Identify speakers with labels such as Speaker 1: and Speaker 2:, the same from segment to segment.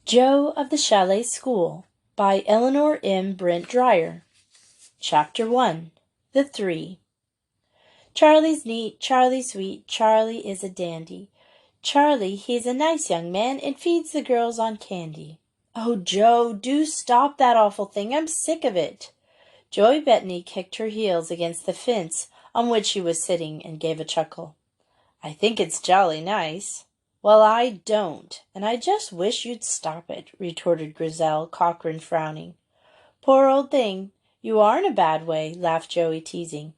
Speaker 1: Joe of the Chalet School by Eleanor M. Brent Dreyer. Chapter 1. The Three. Charlie's neat, Charlie's sweet, Charlie is a dandy. Charlie, he's a nice young man and feeds the girls on candy. Oh, Joe, do stop that awful thing. I'm sick of it. Joey Bettany kicked her heels against the fence on which she was sitting and gave a chuckle. I think it's jolly nice. Well, I don't, and I just wish you'd stop it, retorted Grizel Cochran, frowning. Poor old thing, you are in a bad way, laughed Joey, teasing.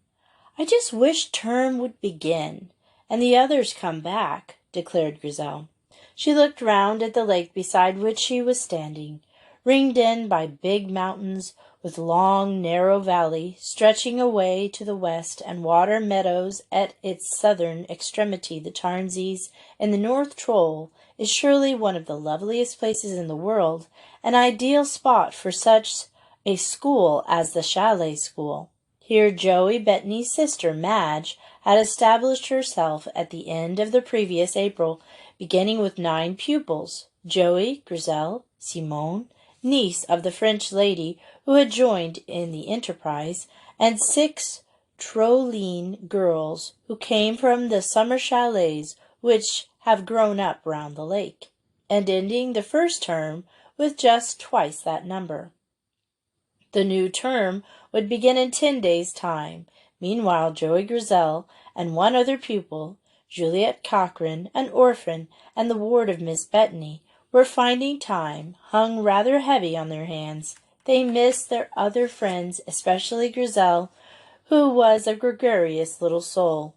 Speaker 1: I just wish term would begin, and the others come back, declared Grizel. She looked round at the lake beside which she was standing, ringed in by big mountains, with long, narrow valley stretching away to the west and water meadows at its southern extremity. The Tarnsees in the North Troll is surely one of the loveliest places in the world, an ideal spot for such a school as the Chalet School. Here Joey Bettany's sister, Madge, had established herself at the end of the previous April, beginning with 9 pupils, Joey, Grizel, Simone, niece of the French lady who had joined in the enterprise, and 6 Troline girls who came from the summer chalets which have grown up round the lake, and ending the first term with just twice that number. The new term would begin in 10 days' time. Meanwhile, Joey Grizel and 1 other pupil, Juliet Cochran, an orphan, and the ward of Miss Bettany, were finding time hung rather heavy on their hands. They missed their other friends, especially Grizel, who was a gregarious little soul,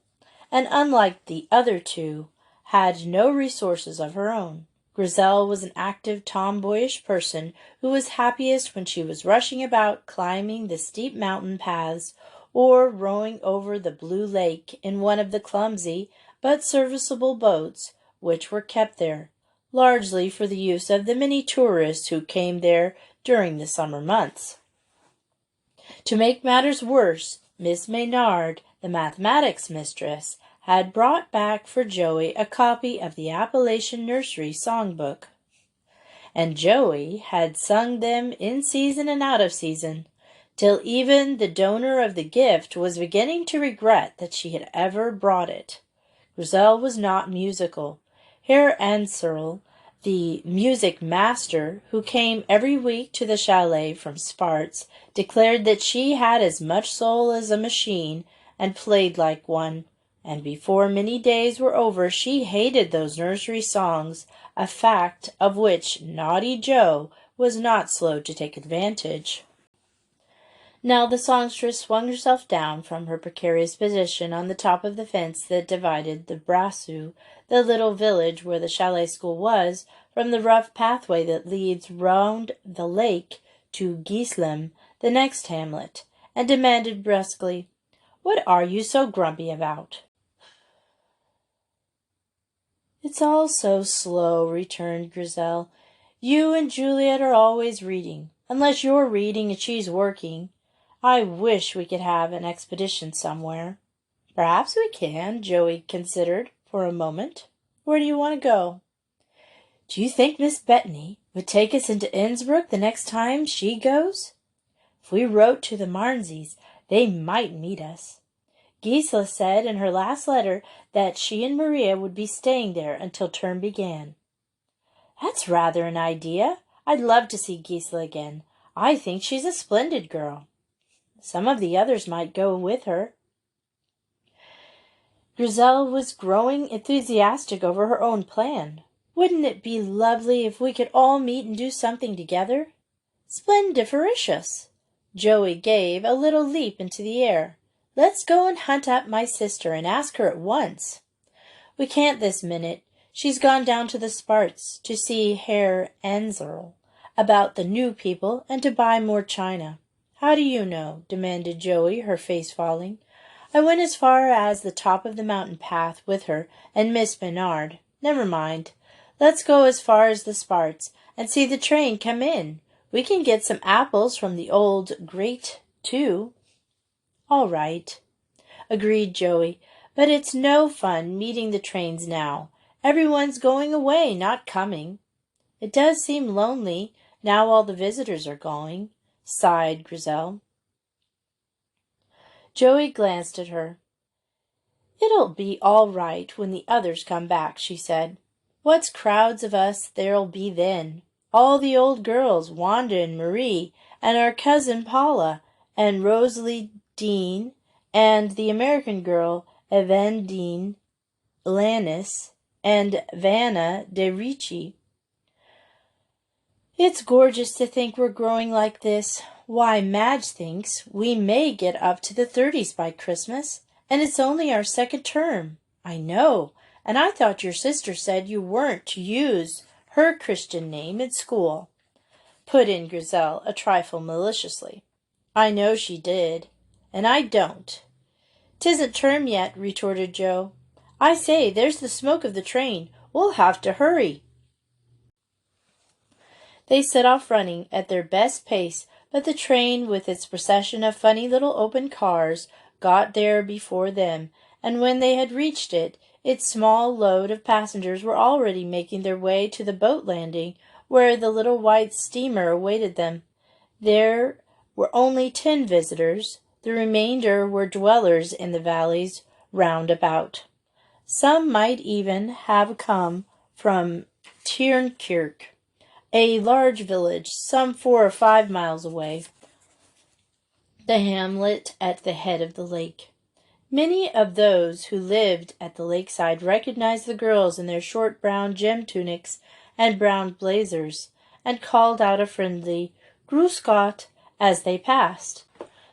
Speaker 1: and unlike the other 2, had no resources of her own. Grizel was an active, tomboyish person who was happiest when she was rushing about, climbing the steep mountain paths, or rowing over the blue lake in one of the clumsy but serviceable boats which were kept there, largely for the use of the many tourists who came there during the summer months. To make matters worse, Miss Maynard, the mathematics mistress, had brought back for Joey a copy of the Appalachian Nursery songbook, and Joey had sung them in season and out of season, till even the donor of the gift was beginning to regret that she had ever brought it. Grizel was not musical. Herr Anserl, the music master, who came every week to the chalet from Sparts, declared that she had as much soul as a machine and played like one, and before many days were over she hated those nursery songs, a fact of which naughty Joe was not slow to take advantage. Now the songstress swung herself down from her precarious position on the top of the fence that divided the Brasseau, the little village where the Chalet School was, from the rough pathway that leads round the lake to Gieslam, the next hamlet, and demanded brusquely, "What are you so grumpy about?" "It's all so slow," returned Grizel. "You and Juliet are always reading. Unless you're reading and she's working. I wish we could have an expedition somewhere." "Perhaps we can," Joey considered for a moment. "Where do you want to go?" "Do you think Miss Bettany would take us into Innsbruck the next time she goes? If we wrote to the Marnsees, they might meet us. Gisela said in her last letter that she and Maria would be staying there until term began." "That's rather an idea. I'd love to see Gisela again. I think she's a splendid girl." "Some of the others might go with her." Grizel was growing enthusiastic over her own plan. "Wouldn't it be lovely if we could all meet and do something together?" "Splendifericious!" Joey gave a little leap into the air. "Let's go and hunt up my sister and ask her at once." "We can't this minute. She's gone down to the Sparts to see Herr Anserl about the new people and to buy more china." "How do you know?" demanded Joey, her face falling. "I went as far as the top of the mountain path with her and Miss Maynard. Never mind. Let's go as far as the Sparts and see the train come in. We can get some apples from the old grate, too." "All right," agreed Joey, "but it's no fun meeting the trains now. Everyone's going away, not coming." It does seem lonely, now all the visitors are going, sighed Grizel. Joey glanced at her. It'll be all right when the others come back, she said. What's crowds of us there'll be then? All the old girls, Wanda and Marie, and our cousin Paula, and Rosalie Dean, and the American girl, Evangeline Lannis, and Vanna de Ricci. It's gorgeous to think we're growing like this. Why, Madge thinks we may get up to the 30s by Christmas, and it's only our second term. I know, and I thought your sister said you weren't to use her Christian name in school, put in Grizel a trifle maliciously. I know she did, and I don't. 'Tisn't term yet, retorted Joe. I say, there's the smoke of the train. We'll have to hurry. They set off running at their best pace, but the train, with its procession of funny little open cars, got there before them, and when they had reached it, its small load of passengers were already making their way to the boat landing, where the little white steamer awaited them. There were only 10 visitors. The remainder were dwellers in the valleys round about. Some might even have come from Tiernkirk, a large village some 4 or 5 miles away, the hamlet at the head of the lake. Many of those who lived at the lakeside recognized the girls in their short brown gem tunics and brown blazers, and called out a friendly "Grüß Gott" as they passed.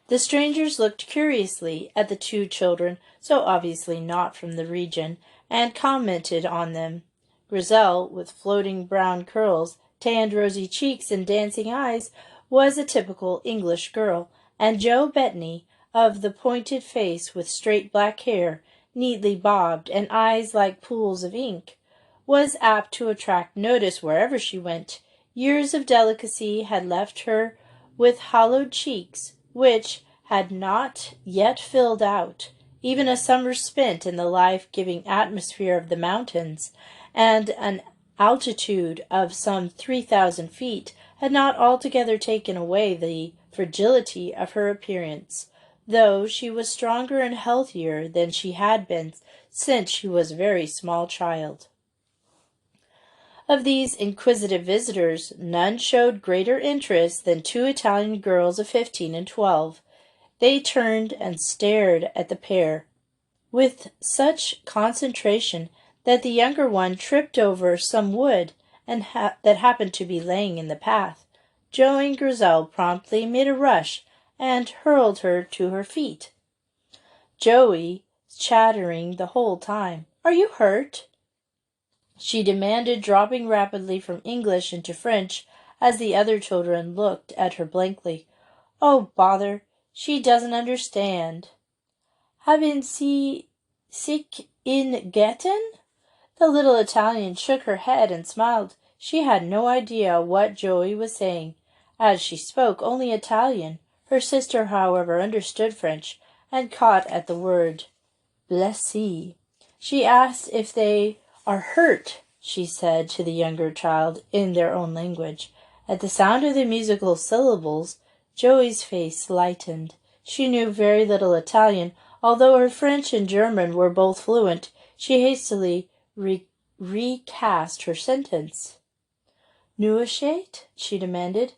Speaker 1: The strangers looked curiously at the 2 children, so obviously not from the region, and commented on them. Grizel, with floating brown curls, tanned rosy cheeks, and dancing eyes, was a typical English girl, and Joe Bettany, of the pointed face with straight black hair, neatly bobbed, and eyes like pools of ink, was apt to attract notice wherever she went. Years of delicacy had left her with hollowed cheeks, which had not yet filled out. Even a summer spent in the life-giving atmosphere of the mountains, and an altitude of some 3,000 feet, had not altogether taken away the fragility of her appearance, though she was stronger and healthier than she had been since she was a very small child. Of these inquisitive visitors, none showed greater interest than 2 Italian girls of 15 and 12. They turned and stared at the pair with such concentration that the younger one tripped over some wood that happened to be laying in the path. Joe and Grizel promptly made a rush and hurled her to her feet. Joey chattering the whole time. "Are you hurt?" she demanded, dropping rapidly from English into French as the other children looked at her blankly. "Oh, bother! She doesn't understand." "Haben Sie sich in Getten?" The little Italian shook her head and smiled. She had no idea what Joey was saying, as she spoke only Italian. Her sister, however, understood French, and caught at the word blessé. She asked if they are hurt, she said to the younger child in their own language. At the sound of the musical syllables, Joey's face lightened. She knew very little Italian, although her French and German were both fluent. She hastily recast her sentence. "Nuasheit?" she demanded.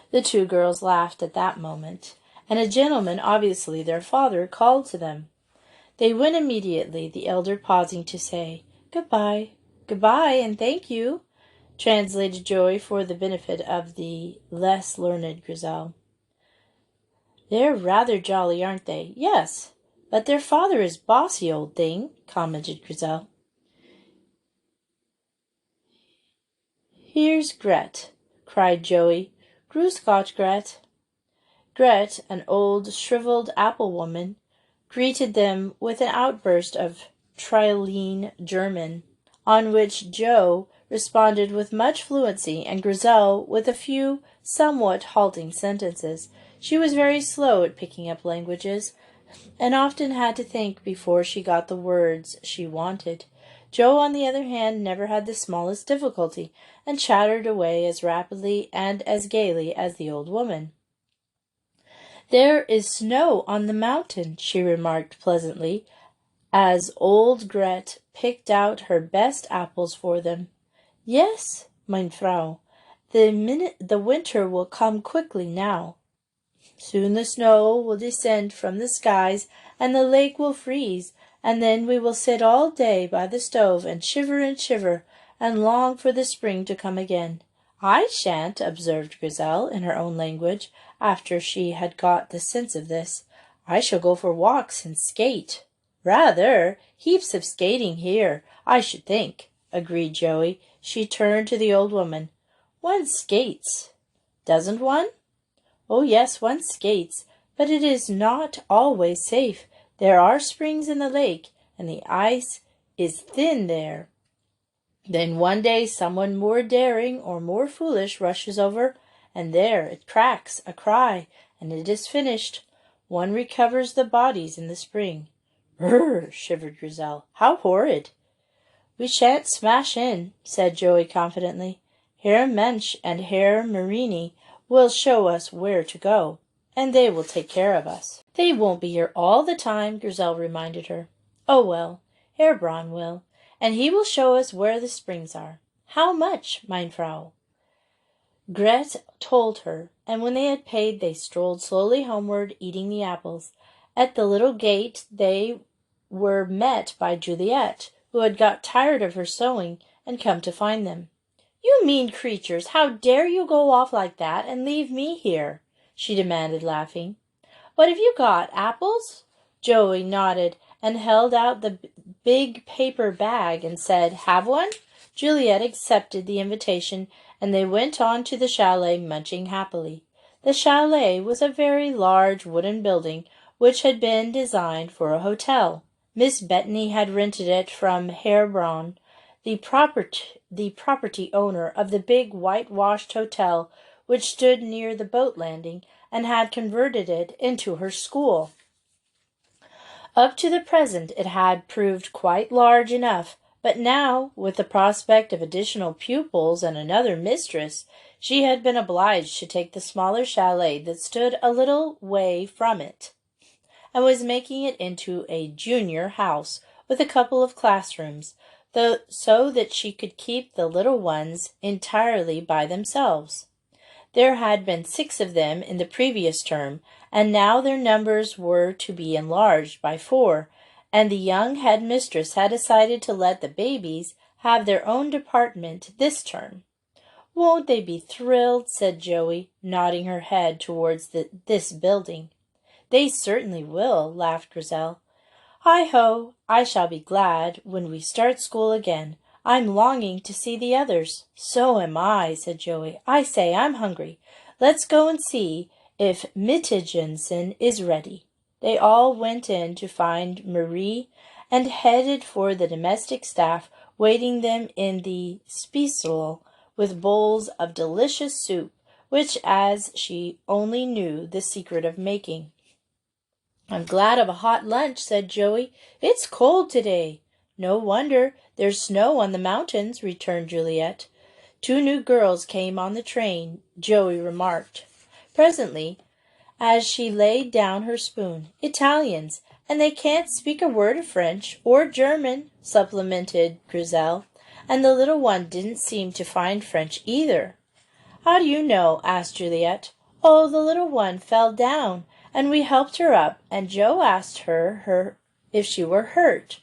Speaker 1: The 2 girls laughed at that moment, and a gentleman, obviously their father, called to them. They went immediately, the elder pausing to say, "Goodbye." "Goodbye, and thank you," translated Joey for the benefit of the less learned Grizel. "They're rather jolly, aren't they?" "Yes, but their father is bossy, old thing," commented Grizel. "Here's Gret," cried Joey. "Grüß Gott, Gret." Gret, an old, shriveled apple-woman, greeted them with an outburst of Triline German, on which Joe responded with much fluency, and Grizel with a few somewhat halting sentences. She was very slow at picking up languages, and often had to think before she got the words she wanted. Jo, on the other hand, never had the smallest difficulty, and chattered away as rapidly and as gaily as the old woman. "There is snow on the mountain," she remarked pleasantly, as old Gret picked out her best apples for them. "Yes, mein Frau, the winter will come quickly now. Soon the snow will descend from the skies, and the lake will freeze, and then we will sit all day by the stove and shiver, and long for the spring to come again." "I shan't," observed Grizel, in her own language, after she had got the sense of this. "I shall go for walks and skate." "Rather! Heaps of skating here, I should think," agreed Joey. She turned to the old woman. "One skates, doesn't one?" "Oh, yes, one skates, but it is not always safe. There are springs in the lake, and the ice is thin there. Then one day someone more daring or more foolish rushes over, and there it cracks a cry, and it is finished. One recovers the bodies in the spring." "Brrr!" shivered Grizel. "How horrid!" "We shan't smash in," said Joey confidently. "Herr Mensch and Herr Marini will show us where to go, and they will take care of us." "They won't be here all the time," Grizel reminded her. "Oh, well, Herr Braun will, and he will show us where the springs are. How much, mein Frau?" Gret told her, and when they had paid they strolled slowly homeward, eating the apples. At the little gate they were met by Juliet, who had got tired of her sewing and come to find them. "You mean creatures, how dare you go off like that and leave me here?" she demanded, laughing. "What have you got, apples?" Joey nodded and held out the big paper bag and said, "Have one?" Juliet accepted the invitation, and they went on to the chalet, munching happily. The chalet was a very large wooden building which had been designed for a hotel. Miss Bettany had rented it from Herr Braun, the property owner of the big whitewashed hotel which stood near the boat landing, and had converted it into her school. Up to the present it had proved quite large enough, but now, with the prospect of additional pupils and another mistress, she had been obliged to take the smaller chalet that stood a little way from it, and was making it into a junior house with a couple of classrooms, so that she could keep the little ones entirely by themselves. There had been 6 of them in the previous term, and now their numbers were to be enlarged by 4, and the young head-mistress had decided to let the babies have their own department this term. "Won't they be thrilled?" said Joey, nodding her head towards this building. "They certainly will," laughed Grizel. "Hi-ho, I shall be glad when we start school again. I'm longing to see the others." "So am I," said Joey. "I say, I'm hungry. Let's go and see if Mittigensen is ready." They all went in to find Marie and headed for the domestic staff waiting them in the Speisel with bowls of delicious soup, which as she only knew the secret of making. "I'm glad of a hot lunch," said Joey. "It's cold today." "No wonder. There's snow on the mountains," returned Juliet. 2 new girls came on the train, Joey remarked. Presently, as she laid down her spoon, "Italians, and they can't speak a word of French or German," supplemented Grizel, "and the little one didn't seem to find French either." "How do you know?" asked Juliet. "Oh, the little one fell down, and we helped her up, and Jo asked her if she were hurt.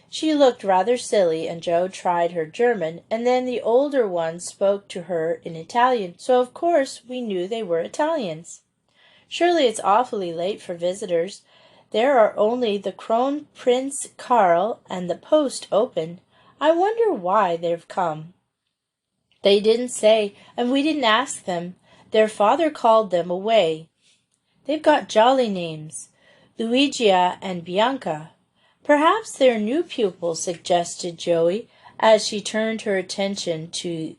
Speaker 1: She looked rather silly, and Jo tried her German, and then the older one spoke to her in Italian, so of course we knew they were Italians." "Surely it's awfully late for visitors. There are only the Kronprinz Karl and the post open. I wonder why they've come." "They didn't say, and we didn't ask them. Their father called them away. They've got jolly names, Luigia and Bianca." "Perhaps they're new pupils," suggested Joey, as she turned her attention to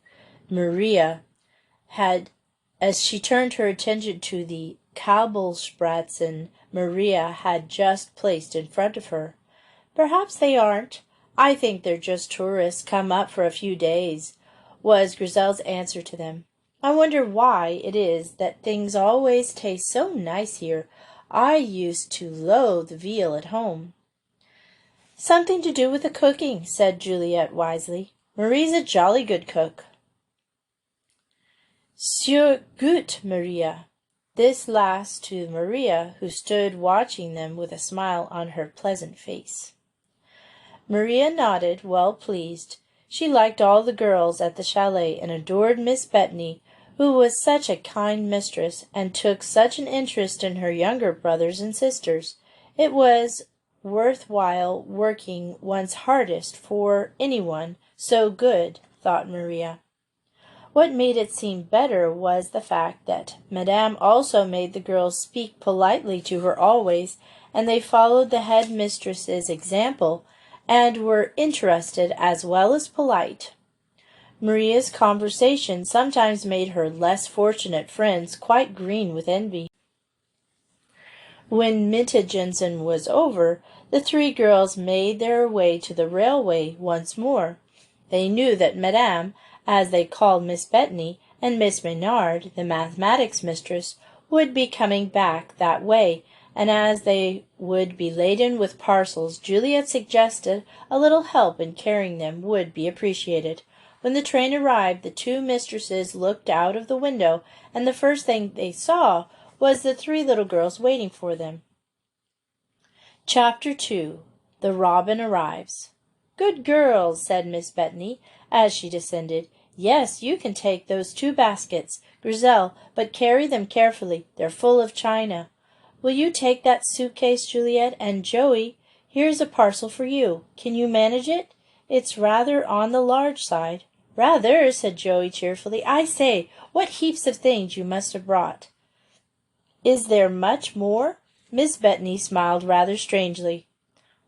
Speaker 1: the Kabelspratzen Maria had just placed in front of her. "Perhaps they aren't. I think they're just tourists come up for a few days, was Grizel's answer to them. I wonder why it is that things always taste so nice here. I used to loathe veal at home. Something to do with the cooking, said Juliet wisely. Marie's a jolly good cook. Sehr gut, Maria. This last to Maria, who stood watching them with a smile on her pleasant face. Maria nodded, well pleased. She liked all the girls at the chalet and adored Miss Bettany, who was such a kind mistress and took such an interest in her younger brothers and sisters. It was worth while working one's hardest for anyone so good, thought Maria. What made it seem better was the fact that Madame also made the girls speak politely to her always, and they followed the head mistress's example and were interested as well as polite. Maria's conversation sometimes made her less fortunate friends quite green with envy. When Mittagensen was over, the three girls made their way to the railway once more. They knew that Madame, as they called Miss Bettany, and Miss Maynard, the mathematics mistress, would be coming back that way, and as they would be laden with parcels, Juliet suggested a little help in carrying them would be appreciated. When the train arrived, the two mistresses looked out of the window, and the first thing they saw was the three little girls waiting for them. Chapter 2. The Robin Arrives. Good girls, said Miss Bettany, as she descended. Yes, you can take those 2 baskets, Grizel, but carry them carefully. They're full of china. Will you take that suitcase, Juliet? And Joey, here's a parcel for you. Can you manage it? It's rather on the large side. Rather, said Joey cheerfully. I say, what heaps of things you must have brought. Is there much more? Miss Bettany smiled rather strangely.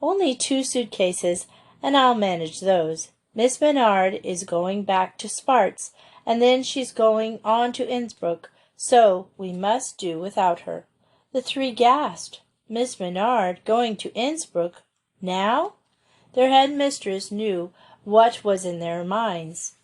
Speaker 1: Only 2 suitcases, and I'll manage those. Miss Maynard is going back to Sparts, and then she's going on to Innsbruck, so we must do without her. The 3 gasped. Miss Maynard going to Innsbruck now? Their head mistress knew what was in their minds,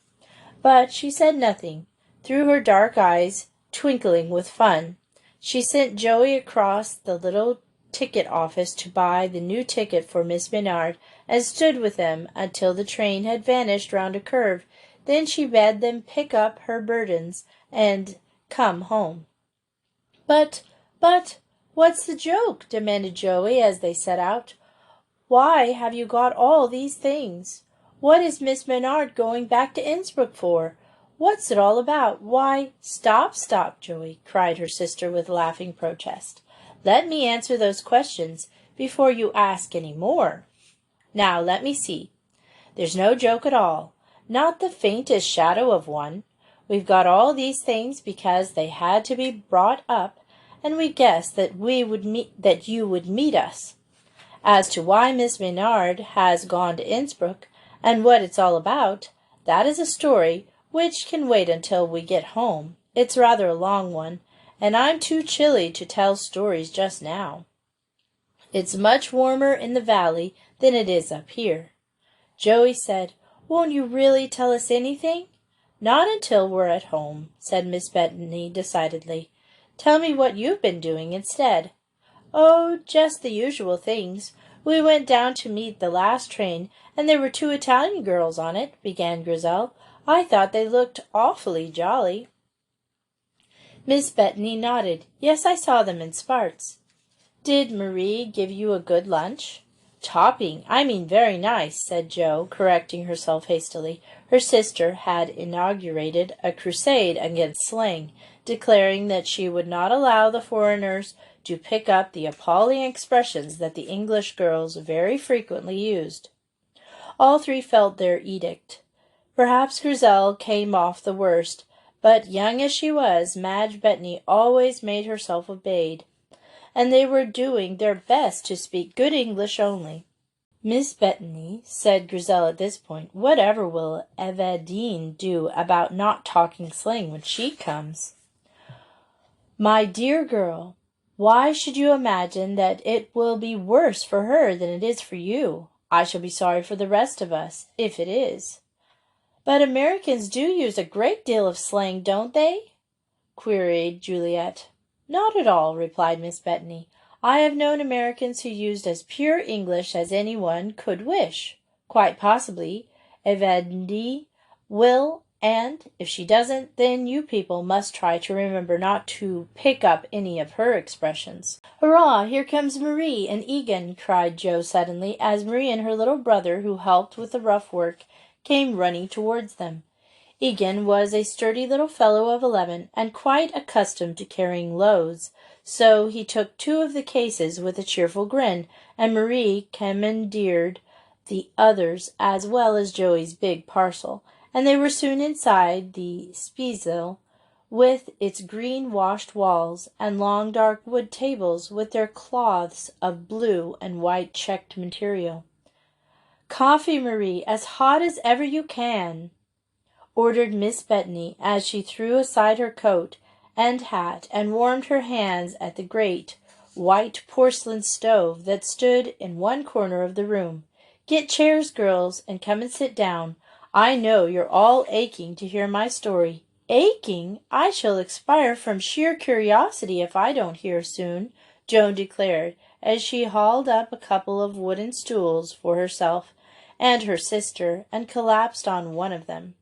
Speaker 1: but she said nothing, through her dark eyes twinkling with fun. She sent Joey across the little ticket office to buy the new ticket for Miss Maynard, and stood with them until the train had vanished round a curve. Then she bade them pick up her burdens and come home. But, what's the joke? Demanded Joey as they set out. Why have you got all these things? What is Miss Maynard going back to Innsbruck for? What's it all about? Why, stop, Joey, cried her sister with laughing protest. Let me answer those questions before you ask any more. Now, let me see. There's no joke at all, not the faintest shadow of one. We've got all these things because they had to be brought up, and we guessed that you would meet us. As to why Miss Maynard has gone to Innsbruck, and what it's all about, that is a story which can wait until we get home. It's rather a long one, and I'm too chilly to tell stories just now. It's much warmer in the valley than it is up here. Joey said, Won't you really tell us anything? Not until we're at home, said Miss Bettany decidedly. Tell me what you've been doing instead. Oh, just the usual things. We went down to meet the last train, and there were 2 Italian girls on it, began Grizel. I thought they looked awfully jolly. Miss Bettany nodded. Yes, I saw them in Sparts. Did Marie give you a good lunch? Topping, I mean very nice, said Jo, correcting herself hastily. Her sister had inaugurated a crusade against slang, declaring that she would not allow the foreigners to pick up the appalling expressions that the English girls very frequently used. All 3 felt their edict. Perhaps Grizel came off the worst, but young as she was, Madge Bettany always made herself obeyed, and they were doing their best to speak good English only. Miss Bettany, said Grizel at this point, whatever will Evadine do about not talking slang when she comes? My dear girl, why should you imagine that it will be worse for her than it is for you? I shall be sorry for the rest of us, if it is. But Americans do use a great deal of slang, don't they? Queried Juliet. Not at all, replied Miss Bethany. I have known Americans who used as pure English as anyone could wish. Quite possibly, Evadne will, and if she doesn't, then you people must try to remember not to pick up any of her expressions. Hurrah! Here comes Marie and Egan, cried Jo suddenly, as Marie and her little brother, who helped with the rough work, came running towards them. Egan was a sturdy little fellow of 11, and quite accustomed to carrying loads, so he took 2 of the cases with a cheerful grin, and Marie commandeered the others as well as Joey's big parcel, and they were soon inside the Speisel, with its green-washed walls and long dark wood tables with their cloths of blue and white checked material. "Coffee, Marie, as hot as ever you can," ordered Miss Bethany, as she threw aside her coat and hat and warmed her hands at the great white porcelain stove that stood in one corner of the room. "Get chairs, girls, and come and sit down. I know you're all aching to hear my story." "Aching? I shall expire from sheer curiosity if I don't hear soon," Joan declared, as she hauled up a couple of wooden stools for herself and her sister and collapsed on one of them.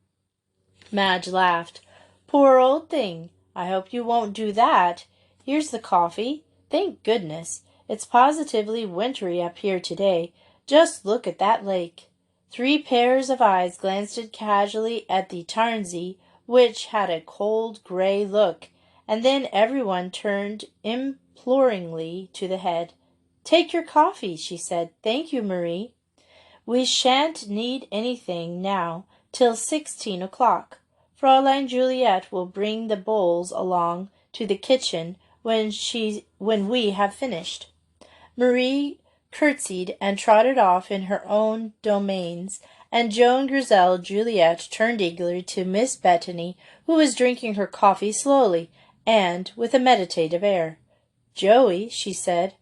Speaker 1: Madge laughed. "Poor old thing! I hope you won't do that. Here's the coffee. Thank goodness. It's positively wintry up here today. Just look at that lake." 3 pairs of eyes glanced casually at the Tarnsey, which had a cold grey look, and then everyone turned imploringly to the head. "Take your coffee," she said. "Thank you, Marie. We shan't need anything now till 16 o'clock. Fraulein Juliet will bring the bowls along to the kitchen when we have finished." Marie curtsied and trotted off in her own domains, and Joan, Grisel, Juliet turned eagerly to Miss Bethany, who was drinking her coffee slowly and with a meditative air. "Joey," she said,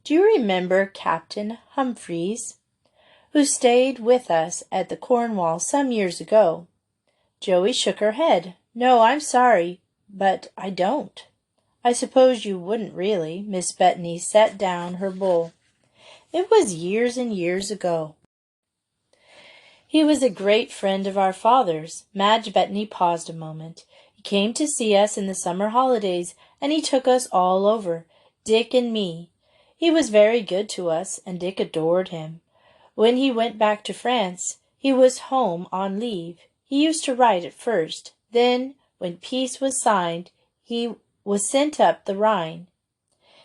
Speaker 1: "do you remember Captain Humphreys, who stayed with us at the Cornwall some years ago?" Joey shook her head. "No, I'm sorry, but I don't." "I suppose you wouldn't really." Miss Bethany set down her bowl. "It was years and years ago. He was a great friend of our father's." Madge Bethany paused a moment. "He came to see us in the summer holidays, and he took us all over, Dick and me. He was very good to us, and Dick adored him. When he went back to France, he was home on leave. He used to write at first. Then, when peace was signed, he was sent up the Rhine.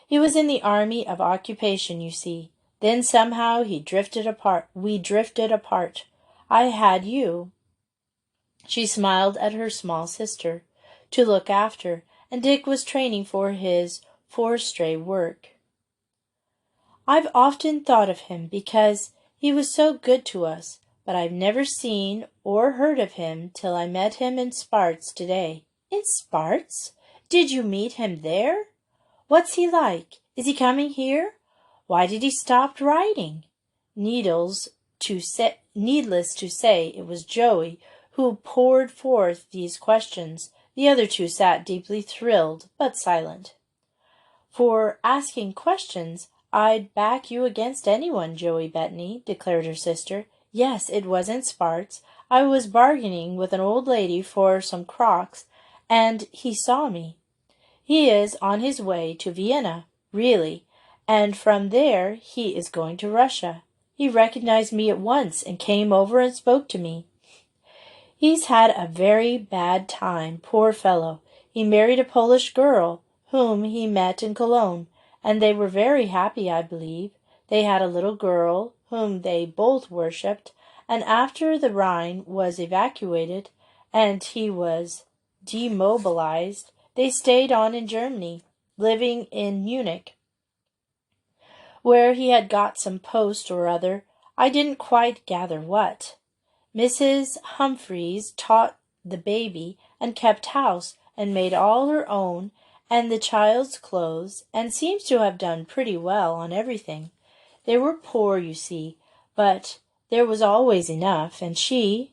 Speaker 1: He was in the army of occupation, you see. Then somehow we drifted apart. I had you," she smiled at her small sister, "to look after, and Dick was training for his forestry work. I've often thought of him because he was so good to us, but I've never seen or heard of him till I met him in Sparts today." "In Sparts? Did you meet him there? What's he like? Is he coming here? Why did he stop writing?" Needless to say, it was Joey who poured forth these questions. The other 2 sat deeply thrilled, but silent. "For asking questions, I'd back you against anyone, Joey Bethany," declared her sister. "Yes, it was in Sparts. I was bargaining with an old lady for some crocks, and he saw me. He is on his way to Vienna, really, and from there he is going to Russia. He recognized me at once and came over and spoke to me. He's had a very bad time, poor fellow. He married a Polish girl whom he met in Cologne, and they were very happy, I believe. They had a little girl whom they both worshipped, and after the Rhine was evacuated and he was demobilized, they stayed on in Germany, living in Munich, where he had got some post or other. I didn't quite gather what. Mrs. Humphreys taught the baby and kept house and made all her own and the child's clothes, and seems to have done pretty well on everything. They were poor, you see, but there was always enough, and she,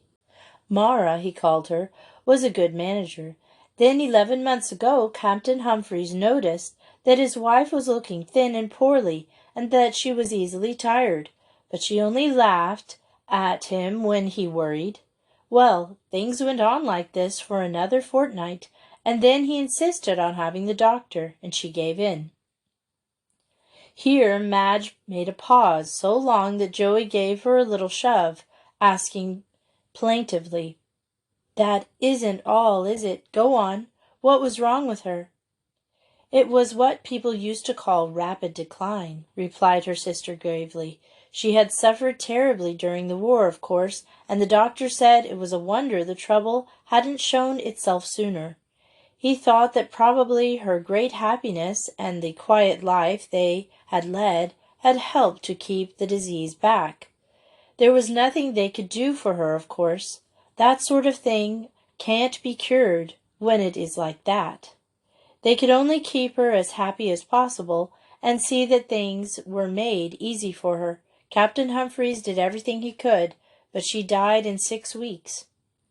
Speaker 1: Mara, he called her, was a good manager. Then 11 months ago Captain Humphreys noticed that his wife was looking thin and poorly, and that she was easily tired, but she only laughed at him when he worried. Well, things went on like this for another fortnight, and then he insisted on having the doctor, and she gave in. Here Madge made a pause so long that Joey gave her a little shove, asking plaintively, "That isn't all, is it? Go on. What was wrong with her?" "It was what people used to call rapid decline," replied her sister gravely. "She had suffered terribly during the war, of course, and the doctor said it was a wonder the trouble hadn't shown itself sooner. He thought that probably her great happiness and the quiet life they had led had helped to keep the disease back. There was nothing they could do for her, of course. That sort of thing can't be cured when it is like that. They could only keep her as happy as possible and see that things were made easy for her. Captain Humphreys did everything he could, but she died in 6 weeks.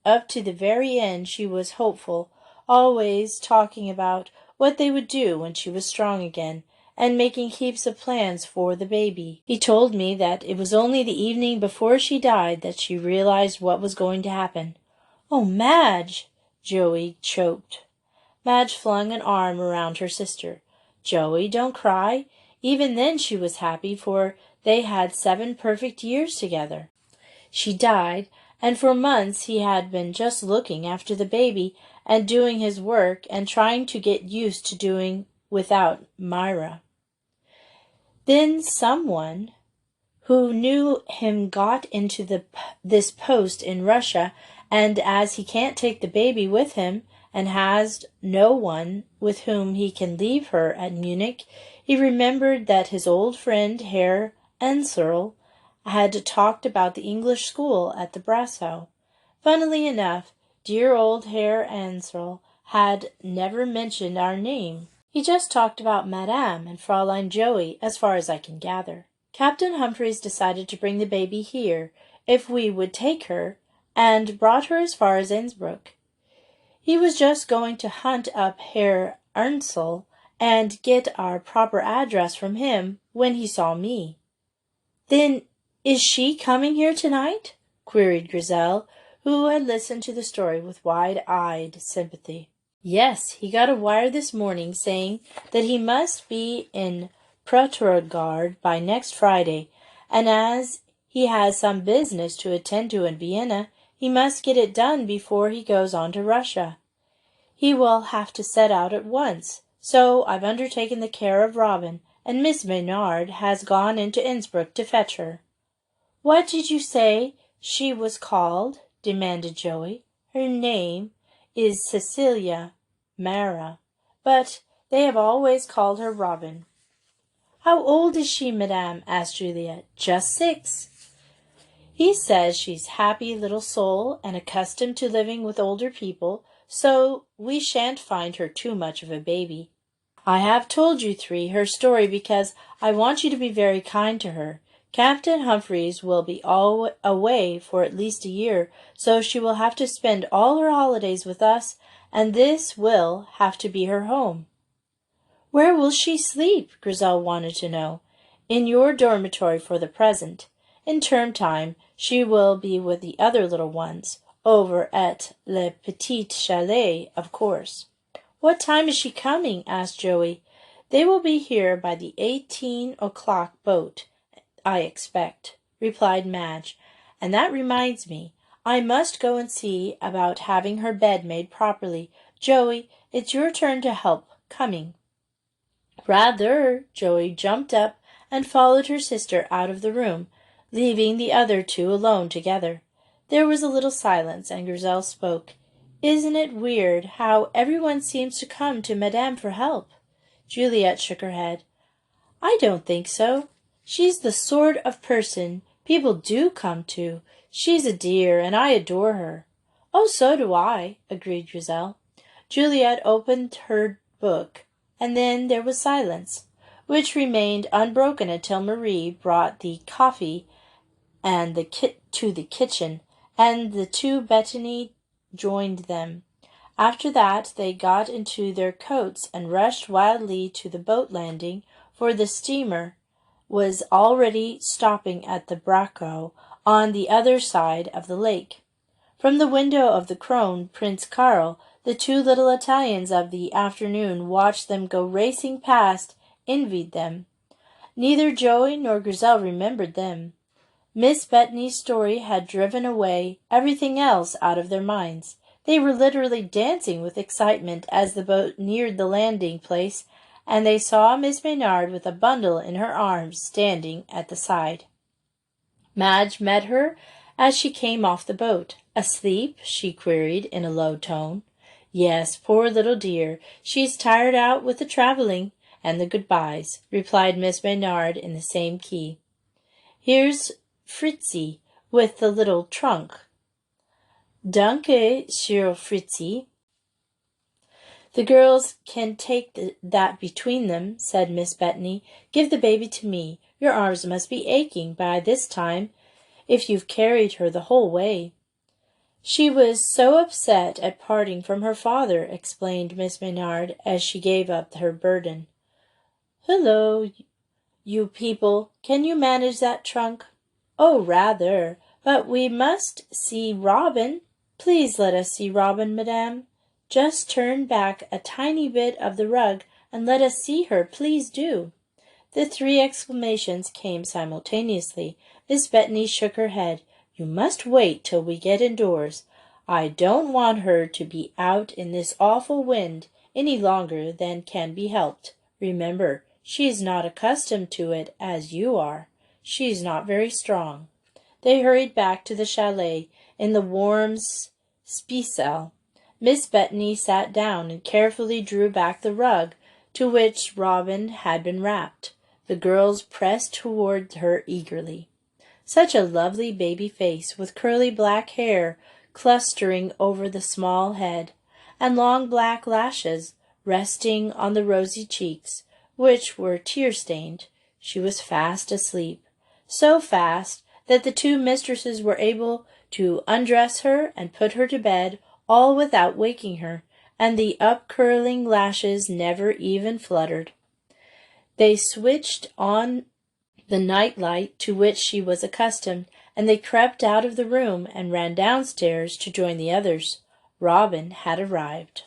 Speaker 1: Up to the very end she was hopeful, always talking about what they would do when she was strong again, and making heaps of plans for the baby. He told me that it was only the evening before she died that she realized what was going to happen." "Oh, Madge!" Joey choked. Madge flung an arm around her sister. "Joey, don't cry. Even then she was happy, for they had 7 perfect years together. She died, and for months he had been just looking after the baby and doing his work and trying to get used to doing without Myra. Then someone who knew him got into this post in Russia, and as he can't take the baby with him and has no one with whom he can leave her at Munich, he remembered that his old friend Herr Anserl had talked about the English school at the Brassow. Funnily enough, dear old Herr Anserl had never mentioned our name. He just talked about Madame and Fraulein Joey, as far as I can gather. Captain Humphreys decided to bring the baby here, if we would take her, and brought her as far as Innsbruck. He was just going to hunt up Herr Ernstl and get our proper address from him when he saw me." "Then is she coming here tonight?" queried Grizel, who had listened to the story with wide-eyed sympathy. "Yes, he got a wire this morning saying that he must be in Petrograd by next Friday, and as he has some business to attend to in Vienna, he must get it done before he goes on to Russia. He will have to set out at once, so I've undertaken the care of Robin, and Miss Maynard has gone into Innsbruck to fetch her." "What did you say she was called?" demanded Joey. "Her name is Cecilia Mara, but they have always called her Robin." "How old is she, madame?" asked Juliet. "Just 6. "He says she's happy little soul and accustomed to living with older people, so we shan't find her too much of a baby. I have told you 3 her story because I want you to be very kind to her. Captain Humphreys will be away for at least a year, so she will have to spend all her holidays with us, and this will have to be her home." "Where will she sleep?" Grizel wanted to know. "In your dormitory for the present. In term time she will be with the other little ones, over at Le Petit Chalet, of course." "What time is she coming?" asked Joey. "They will be here by the 18 o'clock boat, I expect," replied Madge. "And that reminds me, I must go and see about having her bed made properly. Joey, it's your turn to help coming." "Rather." Joey jumped up and followed her sister out of the room, leaving the other 2 alone together. There was a little silence, and Grizel spoke. "Isn't it weird how everyone seems to come to Madame for help?" Juliet shook her head. "I don't think so. She's the sort of person people do come to. She's a dear, and I adore her." "Oh, so do I," agreed Grizel. Juliet opened her book, and then there was silence, which remained unbroken until Marie brought the coffee and to the kitchen, and the two Bettany joined them. After that they got into their coats and rushed wildly to the boat landing, for the steamer was already stopping at the Bracco on the other side of the lake. From the window of the Crown Prince Karl, the two little Italians of the afternoon watched them go racing past, envied them. Neither Joey nor Grizel remembered them. Miss Bettany's story had driven away everything else out of their minds. They were literally dancing with excitement as the boat neared the landing place, and they saw Miss Maynard with a bundle in her arms standing at the side. Madge met her as she came off the boat. "Asleep?" she queried in a low tone. "Yes, poor little dear. She's tired out with the travelling and the goodbyes," replied Miss Maynard in the same key. "Here's Fritzie with the little trunk." "Danke, Sir Fritzie." "The girls can take that between them," said Miss Bettany. "Give the baby to me. Your arms must be aching by this time, if you've carried her the whole way." "She was so upset at parting from her father," explained Miss Maynard as she gave up her burden. "Hullo, you people, can you manage that trunk?" "Oh, rather, but we must see Robin." "Please let us see Robin, madame. Just turn back a tiny bit of the rug and let us see her, please do." The three exclamations came simultaneously. Miss Bettany shook her head. "You must wait till we get indoors. I don't want her to be out in this awful wind any longer than can be helped. Remember, she is not accustomed to it as you are. She is not very strong." They hurried back to the chalet in the warm speisel. Miss Bettany sat down and carefully drew back the rug to which Robin had been wrapped. The girls pressed toward her eagerly. Such a lovely baby face, with curly black hair clustering over the small head, and long black lashes resting on the rosy cheeks, which were tear-stained. She was fast asleep, so fast that the two mistresses were able to undress her and put her to bed, all without waking her, and the up-curling lashes never even fluttered. They switched on the night-light to which she was accustomed, and they crept out of the room and ran downstairs to join the others. Robin had arrived.